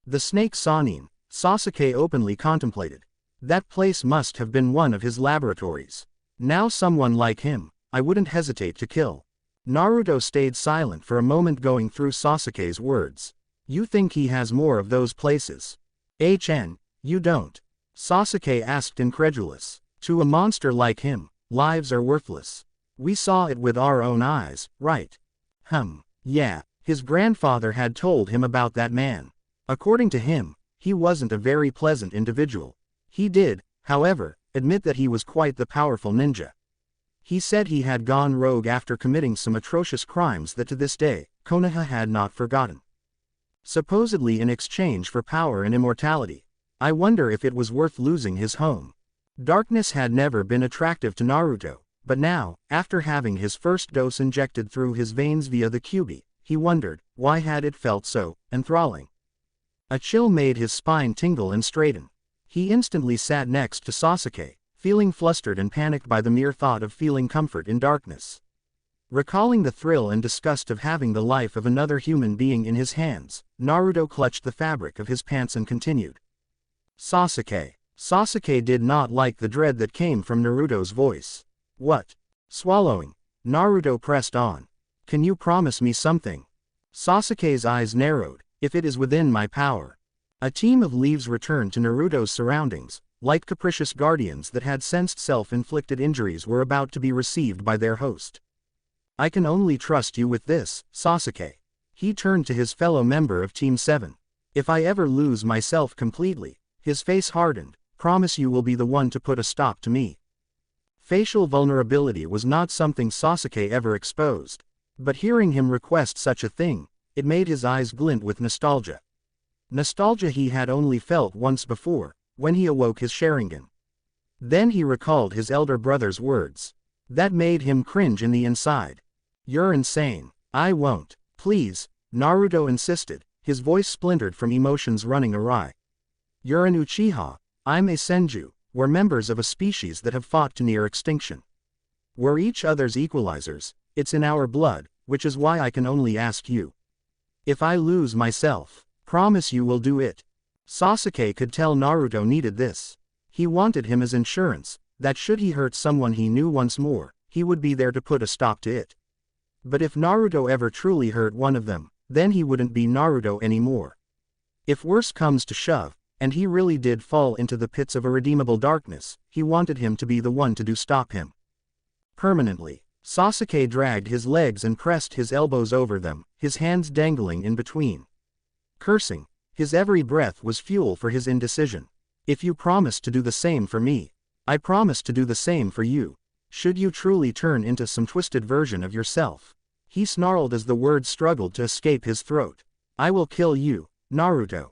The snake Sannin, Sasuke openly contemplated. That place must have been one of his laboratories. Now someone like him, I wouldn't hesitate to kill. Naruto stayed silent for a moment going through Sasuke's words. You think he has more of those places? You don't. Sasuke asked incredulous. To a monster like him, lives are worthless. We saw it with our own eyes, right? Yeah, his grandfather had told him about that man. According to him, he wasn't a very pleasant individual. He did, however, admit that he was quite the powerful ninja. He said he had gone rogue after committing some atrocious crimes that to this day, Konoha had not forgotten. Supposedly in exchange for power and immortality. I wonder if it was worth losing his home. Darkness had never been attractive to Naruto, but now, after having his first dose injected through his veins via the Kyuubi, he wondered, why had it felt so enthralling? A chill made his spine tingle and straighten. He instantly sat next to Sasuke, feeling flustered and panicked by the mere thought of feeling comfort in darkness. Recalling the thrill and disgust of having the life of another human being in his hands, Naruto clutched the fabric of his pants and continued. Sasuke. Sasuke did not like the dread that came from Naruto's voice. What? Swallowing. Naruto pressed on. Can you promise me something? Sasuke's eyes narrowed. If it is within my power. A team of leaves returned to Naruto's surroundings. Like capricious guardians that had sensed self-inflicted injuries were about to be received by their host. I can only trust you with this, Sasuke. He turned to his fellow member of Team 7. If I ever lose myself completely, his face hardened, promise you will be the one to put a stop to me. Facial vulnerability was not something Sasuke ever exposed. But hearing him request such a thing, it made his eyes glint with nostalgia. Nostalgia he had only felt once before, when he awoke his Sharingan. Then he recalled his elder brother's words. That made him cringe in the inside. You're insane. I won't. Please, Naruto insisted, his voice splintered from emotions running awry. You're an Uchiha, I'm a Senju, we're members of a species that have fought to near extinction. We're each other's equalizers, it's in our blood, which is why I can only ask you. If I lose myself, promise you will do it. Sasuke could tell Naruto needed this. He wanted him as insurance, that should he hurt someone he knew once more, he would be there to put a stop to it. But if Naruto ever truly hurt one of them, then he wouldn't be Naruto anymore. If worse comes to shove, and he really did fall into the pits of irredeemable darkness, he wanted him to be the one to stop him. Permanently, Sasuke dragged his legs and pressed his elbows over them, his hands dangling in between. Cursing, his every breath was fuel for his indecision. If you promise to do the same for me, I promise to do the same for you. Should you truly turn into some twisted version of yourself? He snarled as the words struggled to escape his throat. I will kill you, Naruto.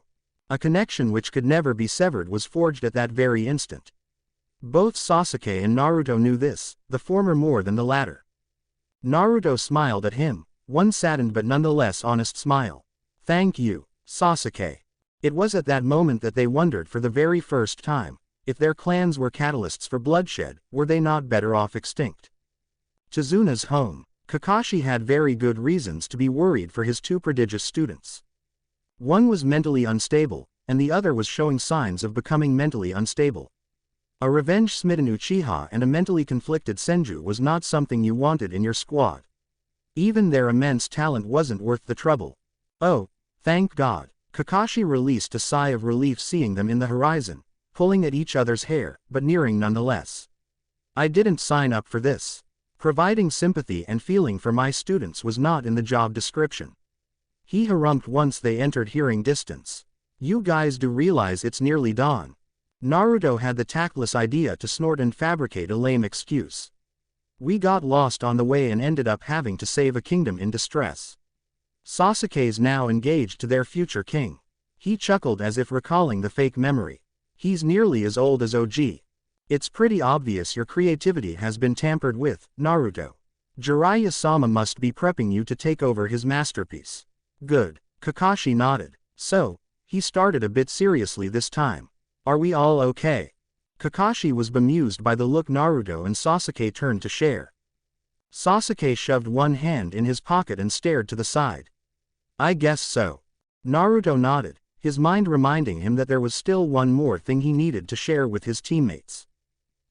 A connection which could never be severed was forged at that very instant. Both Sasuke and Naruto knew this, the former more than the latter. Naruto smiled at him, one saddened but nonetheless honest smile. Thank you, Sasuke. It was at that moment that they wondered for the very first time, if their clans were catalysts for bloodshed, were they not better off extinct? Chizuna's home. Kakashi had very good reasons to be worried for his two prodigious students. One was mentally unstable, and the other was showing signs of becoming mentally unstable. A revenge-smitten Uchiha and a mentally conflicted Senju was not something you wanted in your squad. Even their immense talent wasn't worth the trouble. Oh, thank God. Kakashi released a sigh of relief seeing them in the horizon, pulling at each other's hair, but nearing nonetheless. I didn't sign up for this. Providing sympathy and feeling for my students was not in the job description. He harumphed once they entered hearing distance. You guys do realize it's nearly dawn. Naruto had the tactless idea to snort and fabricate a lame excuse. We got lost on the way and ended up having to save a kingdom in distress. Sasuke's now engaged to their future king. He chuckled as if recalling the fake memory. He's nearly as old as OG. It's pretty obvious your creativity has been tampered with, Naruto. Jiraiya-sama must be prepping you to take over his masterpiece. Good. Kakashi nodded. So, he started a bit seriously this time. Are we all okay? Kakashi was bemused by the look Naruto and Sasuke turned to share. Sasuke shoved one hand in his pocket and stared to the side. I guess so. Naruto nodded, his mind reminding him that there was still one more thing he needed to share with his teammates.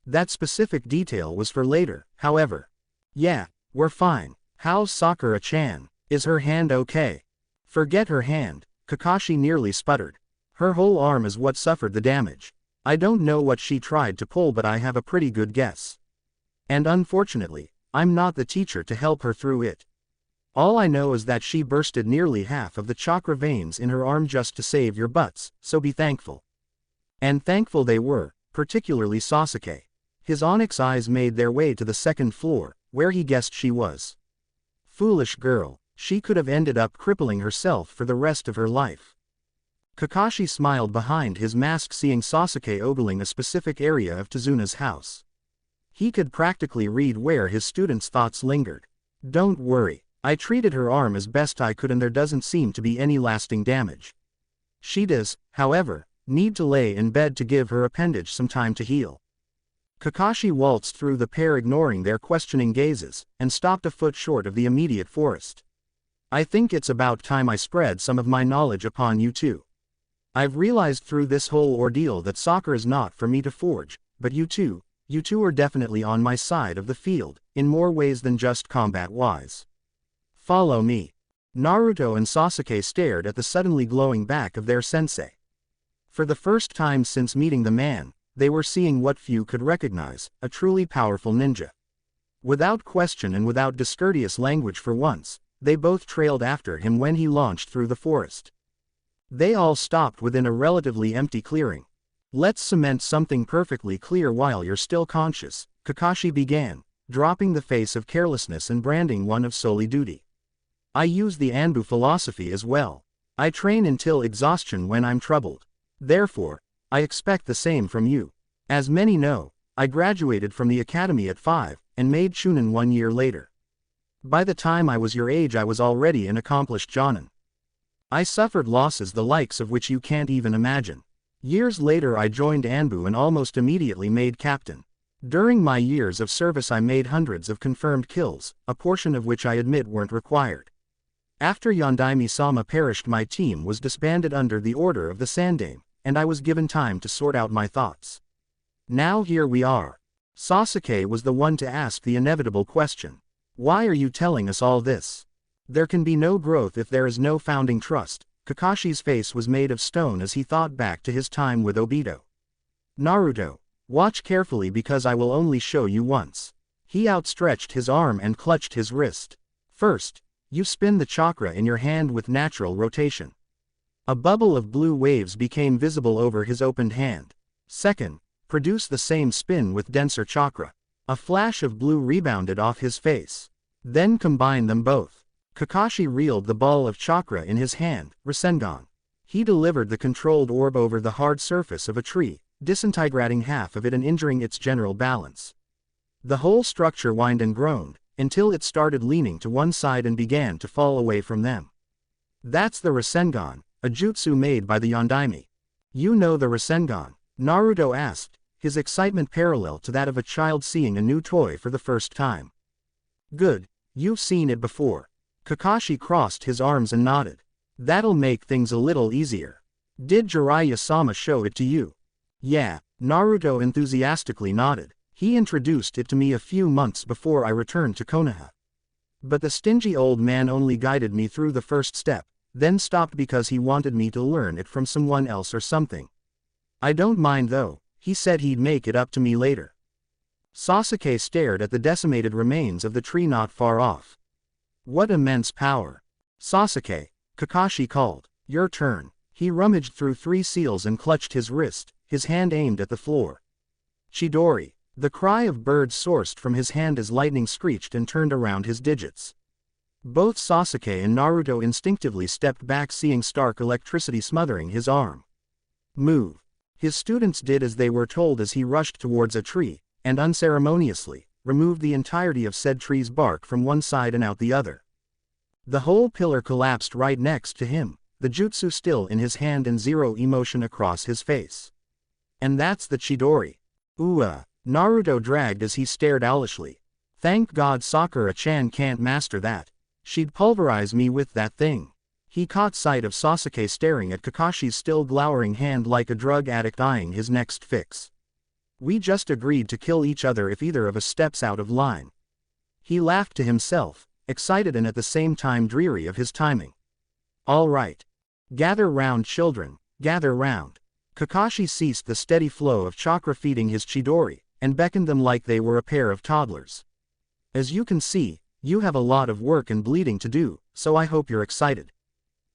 That specific detail was for later, however. Yeah, we're fine. How's Sakura-chan? Is her hand okay? Forget her hand, Kakashi nearly sputtered. Her whole arm is what suffered the damage. I don't know what she tried to pull but I have a pretty good guess. And unfortunately, I'm not the teacher to help her through it. All I know is that she bursted nearly half of the chakra veins in her arm just to save your butts, so be thankful. And thankful they were, particularly Sasuke. His onyx eyes made their way to the second floor, where he guessed she was. Foolish girl, she could have ended up crippling herself for the rest of her life. Kakashi smiled behind his mask seeing Sasuke ogling a specific area of Chizuna's house. He could practically read where his students' thoughts lingered. Don't worry, I treated her arm as best I could and there doesn't seem to be any lasting damage. She does, however, need to lay in bed to give her appendage some time to heal. Kakashi waltzed through the pair ignoring their questioning gazes, and stopped a foot short of the immediate forest. I think it's about time I spread some of my knowledge upon you too. I've realized through this whole ordeal that soccer is not for me to forge, but you two are definitely on my side of the field, in more ways than just combat-wise. Follow me. Naruto and Sasuke stared at the suddenly glowing back of their sensei. For the first time since meeting the man, they were seeing what few could recognize, a truly powerful ninja. Without question and without discourteous language for once, They both trailed after him when he launched through the forest. They all stopped within a relatively empty clearing. "Let's cement something perfectly clear while you're still conscious," Kakashi began, dropping the face of carelessness and branding one of solely duty. "I use the Anbu philosophy as well. I train until exhaustion when I'm troubled. Therefore, I expect the same from you. As many know, I graduated from the academy at 5, and made Chunin 1 year later. By the time I was your age I was already an accomplished Jonin. I suffered losses the likes of which you can't even imagine. Years later I joined Anbu and almost immediately made captain. During my years of service I made hundreds of confirmed kills, a portion of which I admit weren't required. After Yondaime-sama perished my team was disbanded under the order of the Sandaime, and I was given time to sort out my thoughts. Now here we are." Sasuke was the one to ask the inevitable question. "Why are you telling us all this? There can be no growth if there is no founding trust." Kakashi's face was made of stone as he thought back to his time with Obito. "Naruto, watch carefully because I will only show you once." He outstretched his arm and clutched his wrist. "First, you spin the chakra in your hand with natural rotation. A bubble of blue waves became visible over his opened hand. Second, produce the same spin with denser chakra. A flash of blue rebounded off his face. Then combine them both." Kakashi reeled the ball of chakra in his hand, Rasengan. He delivered the controlled orb over the hard surface of a tree, disintegrating half of it and injuring its general balance. The whole structure whined and groaned, until it started leaning to one side and began to fall away from them. "That's the Rasengan, a jutsu made by the Yondaime." "You know the Rasengan?" Naruto asked, his excitement parallel to that of a child seeing a new toy for the first time. "Good, you've seen it before." Kakashi crossed his arms and nodded. "That'll make things a little easier. Did Jiraiya-sama show it to you?" "Yeah," Naruto enthusiastically nodded. "He introduced it to me a few months before I returned to Konoha. But the stingy old man only guided me through the first step, then stopped because he wanted me to learn it from someone else or something. I don't mind though, he said he'd make it up to me later." Sasuke stared at the decimated remains of the tree not far off. "What immense power." "Sasuke," Kakashi called, "your turn." He rummaged through 3 seals and clutched his wrist, his hand aimed at the floor. "Chidori." The cry of birds sourced from his hand as lightning screeched and turned around his digits. Both Sasuke and Naruto instinctively stepped back, seeing stark electricity smothering his arm. "Move." His students did as they were told as he rushed towards a tree, and unceremoniously, removed the entirety of said tree's bark from one side and out the other. The whole pillar collapsed right next to him, the jutsu still in his hand and zero emotion across his face. "And that's the Chidori." Naruto dragged as he stared owlishly. "Thank God Sakura-chan can't master that. She'd pulverize me with that thing." He caught sight of Sasuke staring at Kakashi's still glowering hand like a drug addict eyeing his next fix. "We just agreed to kill each other if either of us steps out of line." He laughed to himself, excited and at the same time dreary of his timing. "All right. Gather round, children, gather round." Kakashi ceased the steady flow of chakra feeding his Chidori, and beckoned them like they were a pair of toddlers. "As you can see, you have a lot of work and bleeding to do, so I hope you're excited."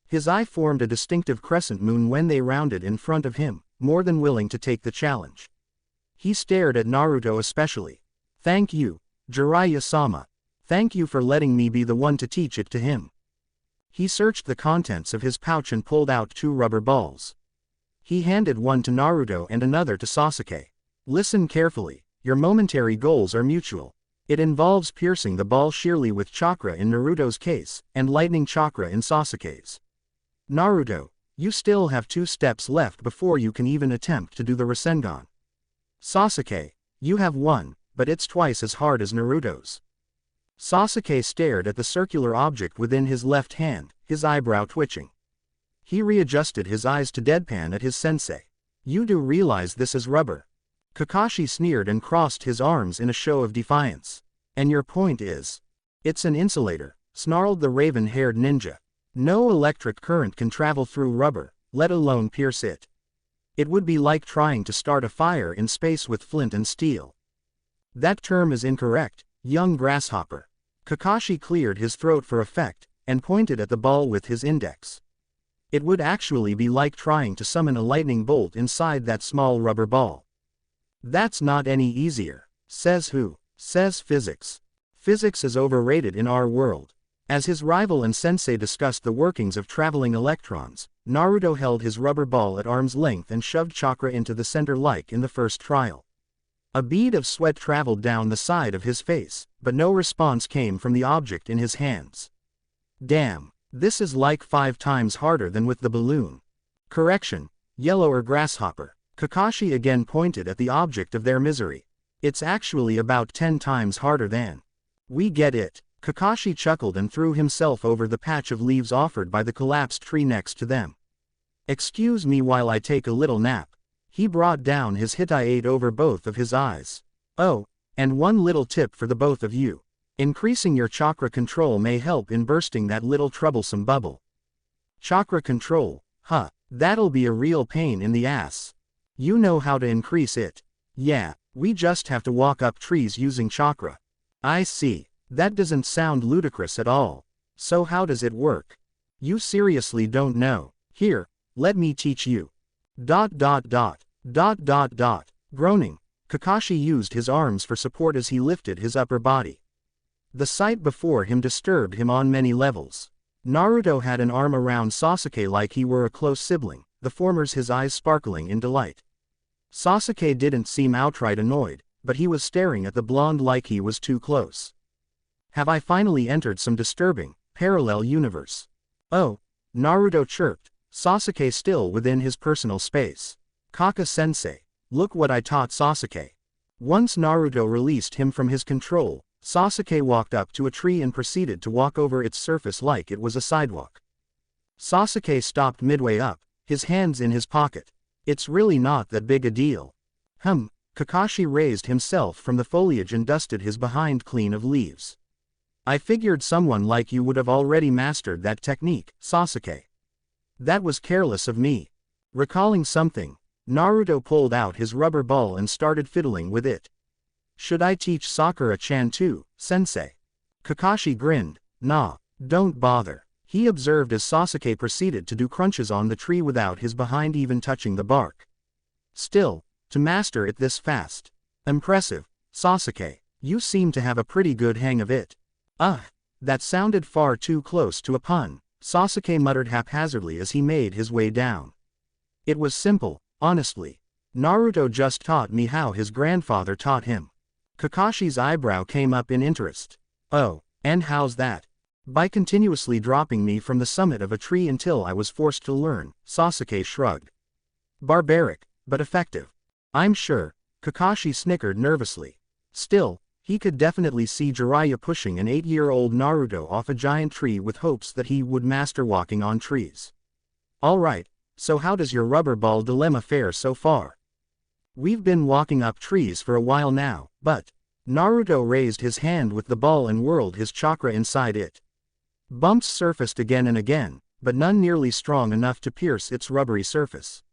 His eye formed a distinctive crescent moon when they rounded in front of him, more than willing to take the challenge. He stared at Naruto especially. "Thank you, Jiraiya-sama. Thank you for letting me be the one to teach it to him." He searched the contents of his pouch and pulled out 2 rubber balls. He handed one to Naruto and another to Sasuke. "Listen carefully, your momentary goals are mutual. It involves piercing the ball sheerly with chakra in Naruto's case, and lightning chakra in Sasuke's. Naruto, you still have 2 steps left before you can even attempt to do the Rasengan. Sasuke, you have 1, but it's twice as hard as Naruto's." Sasuke stared at the circular object within his left hand, his eyebrow twitching. He readjusted his eyes to deadpan at his sensei. "You do realize this is rubber?" Kakashi sneered and crossed his arms in a show of defiance. "And your point is?" "It's an insulator," snarled the raven-haired ninja. "No electric current can travel through rubber, let alone pierce it. It would be like trying to start a fire in space with flint and steel." "That term is incorrect, young grasshopper." Kakashi cleared his throat for effect, and pointed at the ball with his index. It would actually be like trying to summon a lightning bolt inside that small rubber ball. That's not any easier. Says who? Says physics. Physics is overrated in our world. As his rival and sensei discussed the workings of traveling electrons, Naruto held his rubber ball at arm's length and shoved chakra into the center like in the first trial. A bead of sweat traveled down the side of his face, but no response came from the object in his hands. Damn, this is like 5 times harder than with the balloon. Correction, yellow or grasshopper. Kakashi again pointed at the object of their misery. It's actually about 10 times harder than. We get it. Kakashi chuckled and threw himself over the patch of leaves offered by the collapsed tree next to them. Excuse me while I take a little nap. He brought down his Hittite over both of his eyes. Oh, and one little tip for the both of you. Increasing your chakra control may help in bursting that little troublesome bubble. Chakra control, huh, that'll be a real pain in the ass. You know how to increase it. Yeah, we just have to walk up trees using chakra. I see. That doesn't sound ludicrous at all. So how does it work? You seriously don't know. Here, let me teach you. ... Groaning, Kakashi used his arms for support as he lifted his upper body. The sight before him disturbed him on many levels. Naruto had an arm around Sasuke like he were a close sibling, the former's his eyes sparkling in delight. Sasuke didn't seem outright annoyed, but he was staring at the blonde like he was too close. Have I finally entered some disturbing, parallel universe? Oh, Naruto chirped, Sasuke still within his personal space. Kaka-sensei, look what I taught Sasuke. Once Naruto released him from his control, Sasuke walked up to a tree and proceeded to walk over its surface like it was a sidewalk. Sasuke stopped midway up, his hands in his pocket. It's really not that big a deal. Kakashi raised himself from the foliage and dusted his behind clean of leaves. I figured someone like you would have already mastered that technique, Sasuke. That was careless of me. Recalling something, Naruto pulled out his rubber ball and started fiddling with it. Should I teach Sakura-chan too, sensei? Kakashi grinned. Nah, don't bother, he observed as Sasuke proceeded to do crunches on the tree without his behind even touching the bark. Still, to master it this fast. Impressive, Sasuke, you seem to have a pretty good hang of it. That sounded far too close to a pun, Sasuke muttered haphazardly as he made his way down. It was simple, honestly. Naruto just taught me how his grandfather taught him. Kakashi's eyebrow came up in interest. Oh, and how's that? By continuously dropping me from the summit of a tree until I was forced to learn, Sasuke shrugged. Barbaric, but effective. I'm sure, Kakashi snickered nervously. Still, he could definitely see Jiraiya pushing an 8-year-old Naruto off a giant tree with hopes that he would master walking on trees. Alright, so how does your rubber ball dilemma fare so far? We've been walking up trees for a while now, but... Naruto raised his hand with the ball and whirled his chakra inside it. Bumps surfaced again and again, but none nearly strong enough to pierce its rubbery surface.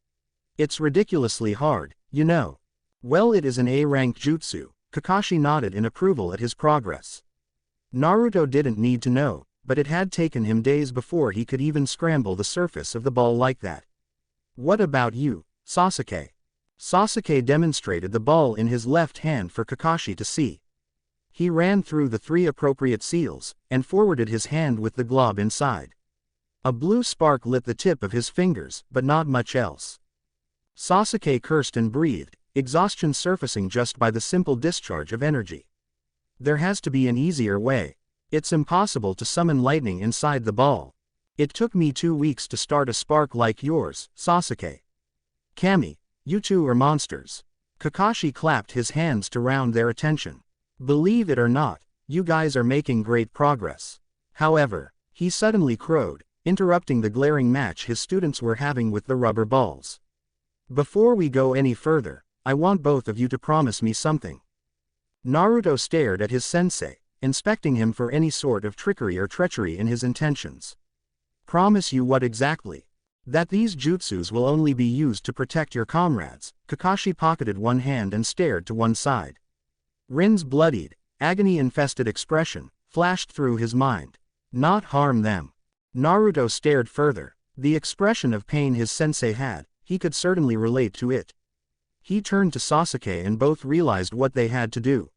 It's ridiculously hard, you know. Well, it is an A-rank jutsu. Kakashi nodded in approval at his progress. Naruto didn't need to know, but it had taken him days before he could even scramble the surface of the ball like that. What about you, Sasuke? Sasuke demonstrated the ball in his left hand for Kakashi to see. He ran through the 3 appropriate seals, and forwarded his hand with the glob inside. A blue spark lit the tip of his fingers, but not much else. Sasuke cursed and breathed, exhaustion surfacing just by the simple discharge of energy. There has to be an easier way. It's impossible to summon lightning inside the ball. It took me 2 weeks to start a spark like yours, Sasuke. Kami, you two are monsters. Kakashi clapped his hands to round their attention. Believe it or not, you guys are making great progress. However, he suddenly crowed, interrupting the glaring match his students were having with the rubber balls. Before we go any further, I want both of you to promise me something. Naruto stared at his sensei, inspecting him for any sort of trickery or treachery in his intentions. Promise you what exactly? That these jutsus will only be used to protect your comrades. Kakashi pocketed one hand and stared to one side. Rin's bloodied, agony-infested expression flashed through his mind. not harm them. Naruto stared further. The expression of pain his sensei had, he could certainly relate to it. He turned to Sasuke and both realized what they had to do.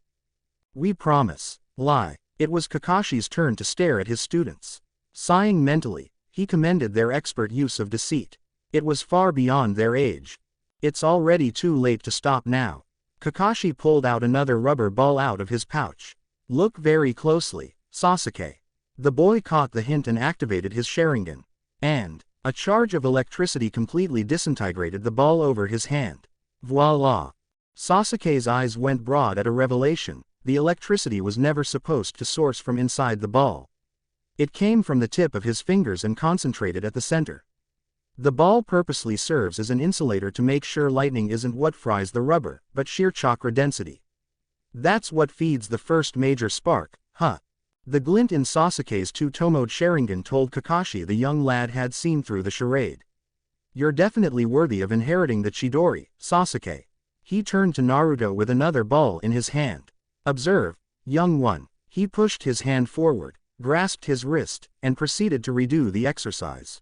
We promise. Lie. It was Kakashi's turn to stare at his students. Sighing mentally, he commended their expert use of deceit. It was far beyond their age. It's already too late to stop now. Kakashi pulled out another rubber ball out of his pouch. Look very closely, Sasuke. The boy caught the hint and activated his Sharingan. And a charge of electricity completely disintegrated the ball over his hand. Voila! Sasuke's eyes went broad at a revelation. The electricity was never supposed to source from inside the ball. It came from the tip of his fingers and concentrated at the center. The ball purposely serves as an insulator to make sure lightning isn't what fries the rubber, but sheer chakra density. That's what feeds the first major spark, huh? The glint in Sasuke's two-tomoed Sharingan told Kakashi the young lad had seen through the charade. You're definitely worthy of inheriting the Chidori, Sasuke. He turned to Naruto with another ball in his hand. Observe, young one. He pushed his hand forward, grasped his wrist, and proceeded to redo the exercise.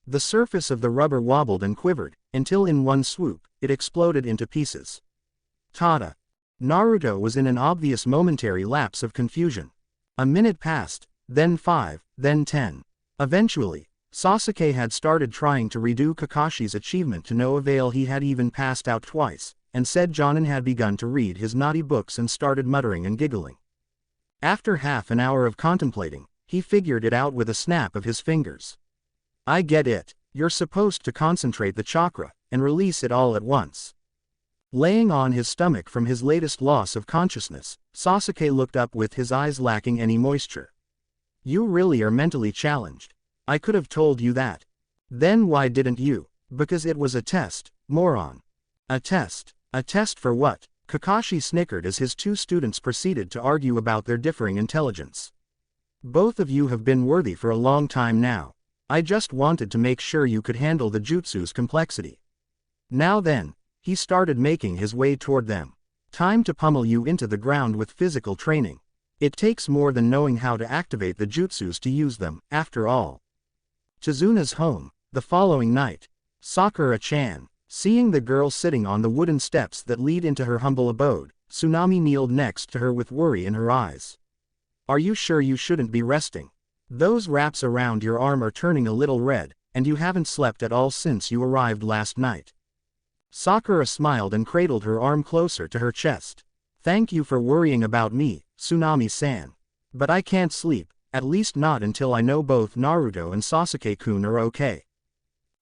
The surface of the rubber wobbled and quivered, until in one swoop, it exploded into pieces. Tada! Naruto was in an obvious momentary lapse of confusion. A minute passed, then 5, then 10. Eventually, Sasuke had started trying to redo Kakashi's achievement to no avail. He had even passed out twice, and said Jonin had begun to read his naughty books and started muttering and giggling. After half an hour of contemplating, he figured it out with a snap of his fingers. I get it. You're supposed to concentrate the chakra, and release it all at once. Laying on his stomach from his latest loss of consciousness, Sasuke looked up with his eyes lacking any moisture. You really are mentally challenged. I could have told you that. Then why didn't you? Because it was a test, moron. A test? A test for what? Kakashi snickered as his two students proceeded to argue about their differing intelligence. Both of you have been worthy for a long time now. I just wanted to make sure you could handle the jutsu's complexity. Now then, he started making his way toward them. Time to pummel you into the ground with physical training. It takes more than knowing how to activate the jutsus to use them, after all. Chizuna's home, the following night. Sakura-chan. Seeing the girl sitting on the wooden steps that lead into her humble abode, Tsunami kneeled next to her with worry in her eyes. Are you sure you shouldn't be resting? Those wraps around your arm are turning a little red, and you haven't slept at all since you arrived last night. Sakura smiled and cradled her arm closer to her chest. Thank you for worrying about me, Tsunami-san. But I can't sleep, at least not until I know both Naruto and Sasuke-kun are okay.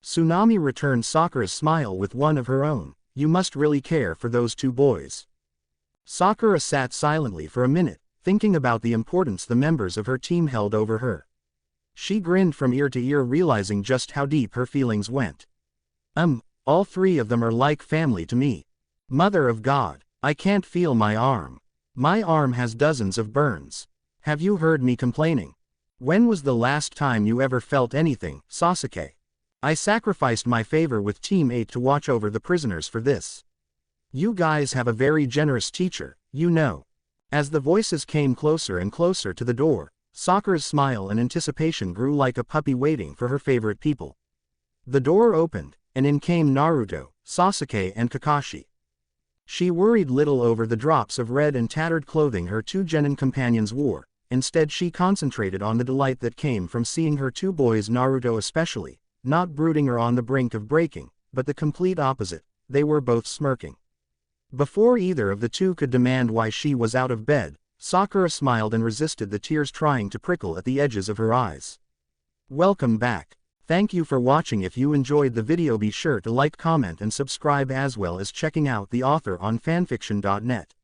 Tsunami returned Sakura's smile with one of her own. You must really care for those two boys. Sakura sat silently for a minute, thinking about the importance the members of her team held over her. She grinned from ear to ear, realizing just how deep her feelings went. All three of them are like family to me. Mother of God, I can't feel my arm. My arm has dozens of burns. Have you heard me complaining? When was the last time you ever felt anything, Sasuke? I sacrificed my favor with Team 8 to watch over the prisoners for this. You guys have a very generous teacher, you know. As the voices came closer and closer to the door, Sakura's smile and anticipation grew like a puppy waiting for her favorite people. The door opened, and in came Naruto, Sasuke and Kakashi. She worried little over the drops of red and tattered clothing her two genin companions wore. Instead she concentrated on the delight that came from seeing her two boys, Naruto especially, not brooding or on the brink of breaking, but the complete opposite. They were both smirking. Before either of the two could demand why she was out of bed, Sakura smiled and resisted the tears trying to prickle at the edges of her eyes. Welcome back. Thank you for watching. If you enjoyed the video, be sure to like, comment and subscribe, as well as checking out the author on fanfiction.net.